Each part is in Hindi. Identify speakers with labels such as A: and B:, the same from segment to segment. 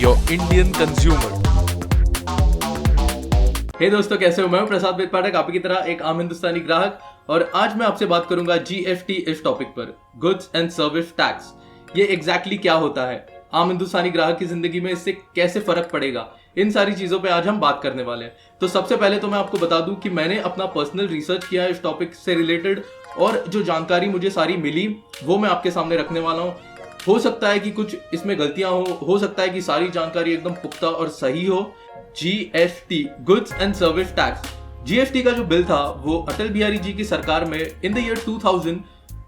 A: your Indian consumer.
B: हे दोस्तों, कैसे हो? मैं हूं प्रसाद वेद पाठक, आपकी तरह एक आम हिंदुस्तानी ग्राहक, और आज मैं आपसे बात करूंगा जीएसटी इस टॉपिक पर, गुड्स एंड सर्विस टैक्स। ये एग्जैक्टली क्या होता है, आम हिंदुस्तानी ग्राहक की जिंदगी में इससे कैसे फर्क पड़ेगा, इन सारी चीजों पे आज हम बात करने वाले हैं। तो सबसे पहले तो मैं आपको बता दूं कि मैंने अपना पर्सनल रिसर्च किया है इस टॉपिक से रिलेटेड, और जो जानकारी मुझे सारी मिली वो मैं आपके सामने रखने वाला हूँ। हो सकता है कि कुछ इसमें गलतियां हो सकता है कि सारी जानकारी एकदम पुख्ता और सही हो। GST, goods and service tax. GST का जो बिल था वो अटल बिहारी जी की सरकार में इन द ईयर 2000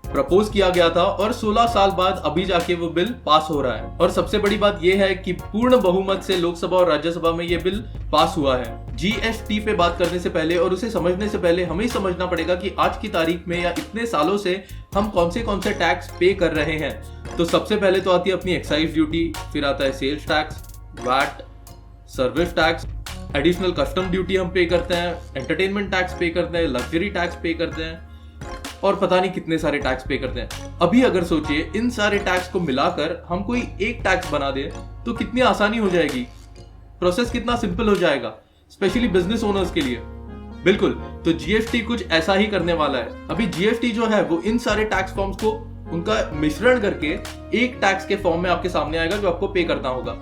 B: प्रपोज किया गया था, और 16 साल बाद अभी जाके वो बिल पास हो रहा है। और सबसे बड़ी बात यह है कि पूर्ण बहुमत से लोकसभा और राज्यसभा में ये बिल पास हुआ है। जीएसटी पे बात करने से पहले और उसे समझने से पहले हमें समझना पड़ेगा कि आज की तारीख में या इतने सालों से हम कौन से टैक्स पे कर रहे हैं। तो सबसे पहले तो आती है अपनी एक्साइज ड्यूटी, फिर आता है sales tax, VAT, service tax, additional custom duty हम पे करते हैं, एंटरटेनमेंट टैक्स पे करते हैं, लग्जरी टैक्स पे करते हैं, और पता नहीं कितने सारे टैक्स पे करते हैं। अभी अगर सोचिए इन सारे टैक्स को मिलाकर हम कोई एक टैक्स बना दे तो कितनी आसानी हो जाएगी, प्रोसेस कितना सिंपल हो जाएगा, स्पेशली बिजनेस ओनर्स के लिए। बिल्कुल, तो जीएसटी कुछ ऐसा ही करने वाला है। अभी जीएसटी जो है वो इन सारे टैक्स फॉर्म्स को उनका मिश्रण करके एक टैक्स के फॉर्म में आपके सामने आएगा जो आपको पे करना होगा।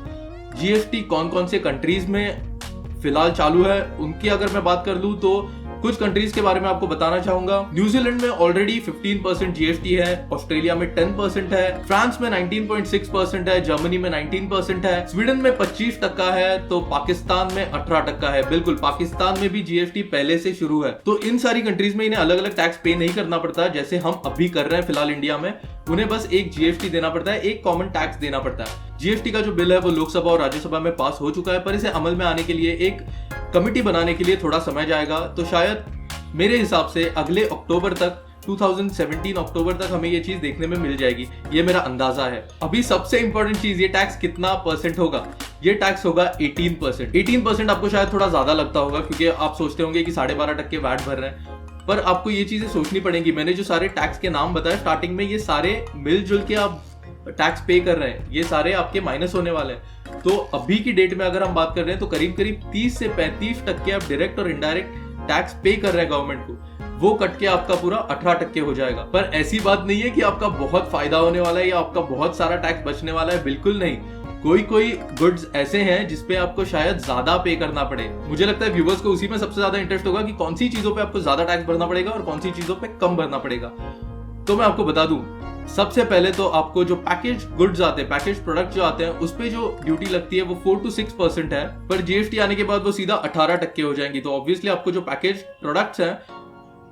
B: जीएसटी कौन कौन से कंट्रीज में फिलहाल चालू है उनकी अगर मैं बात कर लूं तो कुछ कंट्रीज के बारे में आपको बताना चाहूंगा। न्यूजीलैंड में ऑलरेडी 15% जीएसटी है, ऑस्ट्रेलिया में 10% है, फ्रांस में 19.6% है, जर्मनी में 19% है, स्वीडन में 25% है, तो पाकिस्तान में 18% है। बिल्कुल, पाकिस्तान में भी जीएसटी पहले से शुरू है। तो इन सारी कंट्रीज में इन्हें अलग अलग टैक्स पे नहीं करना पड़ता जैसे हम अभी कर रहे हैं फिलहाल इंडिया में। उन्हें बस एक जीएसटी देना पड़ता है, एक कॉमन टैक्स देना पड़ता है। जीएसटी का जो बिल है वो लोकसभा और राज्यसभा में पास हो चुका है, पर इसे अमल में आने के लिए एक कमिटी बनाने के लिए थोड़ा समय जाएगा। तो शायद मेरे हिसाब से अगले अक्टूबर तक, 2017 अक्टूबर तक हमें ये चीज देखने में मिल जाएगी, ये मेरा अंदाजा है। अभी सबसे इंपॉर्टेंट चीज, ये टैक्स कितना परसेंट होगा? ये टैक्स होगा 18%। 18% आपको शायद थोड़ा ज्यादा लगता होगा क्योंकि आप सोचते होंगे कि 12.5% वैट भर रहे हैं, पर आपको ये चीजें सोचनी पड़ेंगी। मैंने जो सारे टैक्स के नाम बताए स्टार्टिंग में, ये सारे मिलजुल के आप टैक्स पे कर रहे हैं, ये सारे आपके माइनस होने वाले हैं। तो अभी की डेट में अगर हम बात कर रहे हैं तो करीब करीब 30 से 35% आप डायरेक्ट और इनडायरेक्ट टैक्स पे कर रहे हैं गवर्नमेंट को, वो कट के आपका पूरा 18% हो जाएगा। पर ऐसी बात नहीं है कि आपका बहुत फायदा होने वाला है या आपका बहुत सारा टैक्स बचने वाला है, बिल्कुल नहीं। कोई गुड्स ऐसे हैं जिसपे आपको शायद ज्यादा पे करना पड़े। मुझे लगता है व्यूअर्स को उसी में सबसे ज्यादा इंटरेस्ट होगा कि कौन सी चीजों पे आपको ज्यादा टैक्स भरना पड़ेगा और कौन सी चीजों पे कम भरना पड़ेगा। तो मैं आपको बता दूं, सबसे पहले तो आपको जो पैकेज गुड्स आते हैं, पैकेज प्रोडक्ट जो आते हैं, उस पे जो ड्यूटी लगती है वो 4 to 6% है, पर जीएसटी आने के बाद वो सीधा 18% हो जाएंगी। तो ऑब्वियसली आपको जो पैकेज प्रोडक्ट्स हैं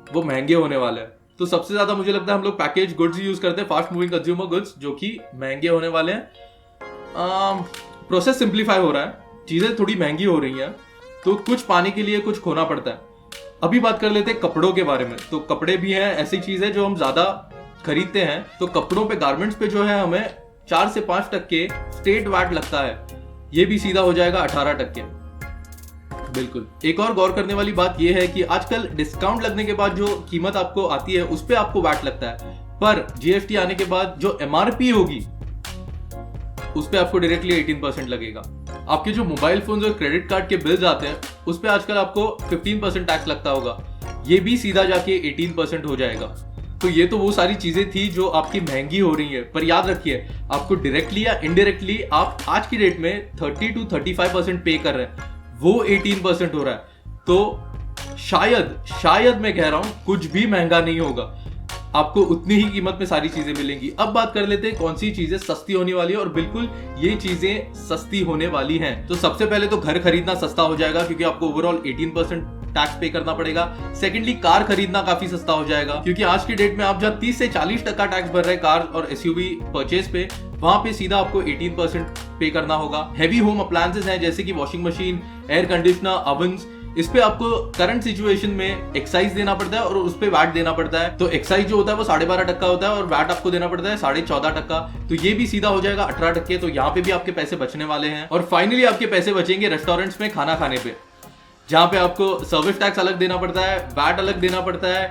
B: वो महंगे होने वाले हैं। तो सबसे ज्यादा मुझे लगता है हम लोग पैकेज गुड्स यूज करते हैं, फास्ट मूविंग कंज्यूमर गुड्स, जो कि महंगे होने वाले हैं। प्रोसेस सिंप्लीफाई हो रहा है, चीजें थोड़ी महंगी हो रही हैं, तो कुछ पाने के लिए कुछ खोना पड़ता है। अभी बात कर लेते हैं कपड़ों के बारे में। तो कपड़े भी हैं ऐसी चीज है जो हम ज्यादा खरीदते हैं, तो कपड़ों पे, गारमेंट्स पे जो है हमें 4 से 5% स्टेट वैट लगता है, ये भी सीधा हो जाएगा 18%। बिल्कुल। एक और गौर करने वाली बात यह है कि आजकल डिस्काउंट लगने के बाद जो कीमत आपको आती है उस पे आपको वैट लगता है, पर जीएसटी आने के बाद जो एमआरपी होगी उस पे आपको डायरेक्टली 18% लगेगा। आपके जो मोबाइल फोन और क्रेडिट कार्ड के बिल्स आते हैं उस पे आजकल आपको 15% टैक्स लगता होगा, ये भी सीधा जाके 18% हो जाएगा। तो ये तो वो सारी चीजें थी जो आपकी महंगी हो रही है, पर याद रखिए आपको डायरेक्टली या इनडायरेक्टली आप आज की डेट में 30 to 35% पे कर रहे हैं, वो 18% हो रहा है। तो शायद मैं कह रहा हूं कुछ भी महंगा नहीं होगा, आपको उतनी ही कीमत में सारी चीजें मिलेंगी। अब बात कर लेते हैं कौन सी चीजें सस्ती होने वाली है, और बिल्कुल ये चीजें सस्ती होने वाली हैं। तो सबसे पहले तो घर खरीदना सस्ता हो जाएगा क्योंकि आपको ओवरऑल 18% टैक्स पे करना पड़ेगा। सेकेंडली, कार खरीदना काफी सस्ता हो जाएगा क्योंकि आज की डेट में आप जब 30 से 40% टैक्स भर रहे हैं कार और एसयूवी परचेज पे, वहां पे सीधा आपको 18% पे करना होगा। हैवी होम अप्लायंसेस हैं जैसे कि वॉशिंग मशीन, एयर कंडीशनर, ओवन्स, इस पे आपको करंट सिचुएशन में एक्साइज देना पड़ता है और उस पे वैट देना पड़ता है। तो एक्साइज जो होता है वो 12.5% होता है और वैट आपको देना पड़ता है 14.5%। तो ये भी सीधा हो जाएगा 18%। तो यहाँ पे भी आपके पैसे बचने वाले हैं। और फाइनली आपके पैसे बचेंगे रेस्टोरेंट्स में खाना खाने पे, जहां पे आपको सर्विस टैक्स अलग देना पड़ता है, वैट अलग देना पड़ता है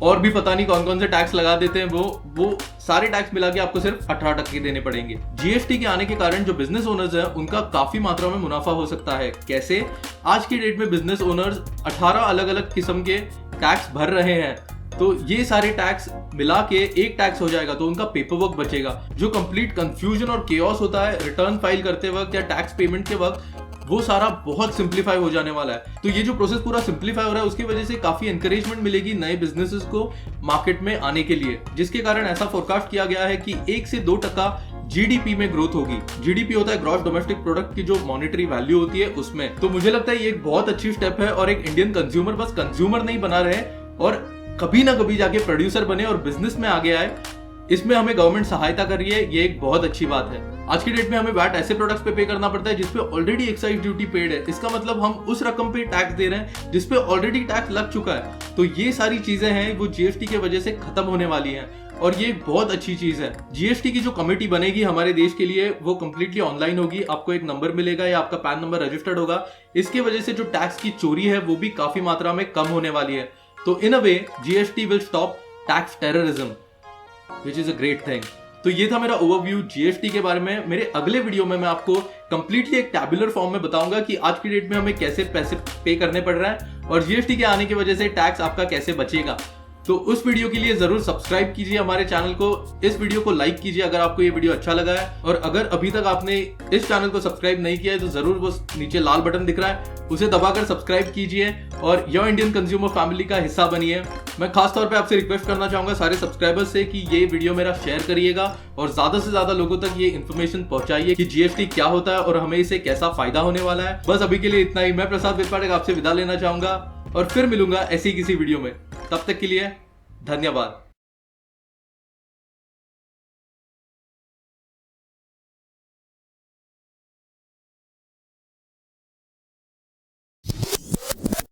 B: और भी पता नहीं कौन कौन से टैक्स लगा देते हैं। वो सारे टैक्स मिला के आपको सिर्फ 18% देने पड़ेंगे। जीएसटी के आने के कारण जो बिजनेस ओनर्स हैं उनका काफी मात्रा में मुनाफा हो सकता है। कैसे? आज की डेट में बिजनेस ओनर्स 18 अलग अलग किस्म के टैक्स भर रहे हैं, तो ये सारे टैक्स मिला के एक टैक्स हो जाएगा, तो उनका पेपर वर्क बचेगा। जो कंप्लीट कंफ्यूजन और केओस होता है रिटर्न फाइल करते वक्त या टैक्स पेमेंट के वक्त, वो सारा बहुत सिंप्लीफाई हो जाने वाला है। तो ये जो प्रोसेस पूरा सिंप्लीफाई हो रहा है उसकी वजह से काफी एनकरेजमेंट मिलेगी नए बिजनेसेस को मार्केट में आने के लिए, जिसके कारण ऐसा फोरकास्ट किया गया है कि 1 से 2% जीडीपी में ग्रोथ होगी। जीडीपी होता है ग्रॉस डोमेस्टिक प्रोडक्ट की जो मॉनेटरी वैल्यू होती है उसमें। तो मुझे लगता है ये एक बहुत अच्छी स्टेप है और एक इंडियन कंज्यूमर बस कंज्यूमर नहीं बना रहे और कभी ना कभी जाके प्रोड्यूसर बने और बिजनेस में आगे आए, इसमें हमें गवर्नमेंट सहायता कर रही है। ये एक बहुत अच्छी बात है। आज की डेट में हमें वैट ऐसे प्रोडक्ट्स पे करना पड़ता है जिसपे ऑलरेडी एक्साइज ड्यूटी पेड है। इसका मतलब हम उस रकम पे टैक्स दे रहे हैं जिसपे ऑलरेडी टैक्स लग चुका है। तो ये सारी चीजें हैं वो जीएसटी के वजह से खत्म होने वाली हैं और ये बहुत अच्छी चीज है। जीएसटी की जो कमेटी बनेगी हमारे देश के लिए वो कंप्लीटली ऑनलाइन होगी। आपको एक नंबर मिलेगा या आपका पैन नंबर रजिस्टर्ड होगा। इसके वजह से जो टैक्स की चोरी है वो भी काफी मात्रा में कम होने वाली है। तो in a way GST will stop tax terrorism, which is a great thing। तो ये था मेरा ओवरव्यू जीएसटी के बारे में। मेरे अगले वीडियो में मैं आपको कंप्लीटली एक टैबुलर फॉर्म में बताऊंगा कि आज की डेट में हमें कैसे पैसे पे करने पड़ रहा है और जीएसटी के आने की वजह से टैक्स आपका कैसे बचेगा। तो उस वीडियो के लिए जरूर सब्सक्राइब कीजिए हमारे चैनल को, इस वीडियो को लाइक कीजिए अगर आपको ये वीडियो अच्छा लगा है, और अगर अभी तक आपने इस चैनल को सब्सक्राइब नहीं किया है तो जरूर वो नीचे लाल बटन दिख रहा है उसे दबाकर सब्सक्राइब कीजिए और योर इंडियन कंज्यूमर फैमिली का हिस्सा बनिए। मैं खास तौर पे आपसे रिक्वेस्ट करना चाहूंगा सारे सब्सक्राइबर्स से कि ये वीडियो मेरा शेयर करिएगा और ज्यादा से ज्यादा लोगों तक ये इन्फॉर्मेशन पहुंचाइए कि जीएसटी क्या होता है और हमें इसे कैसा फायदा होने वाला है। बस अभी के लिए इतना ही। मैं प्रसाद वेदपाठक आपसे विदा लेना चाहूंगा और फिर मिलूंगा ऐसी किसी वीडियो में। तब तक के लिए धन्यवाद।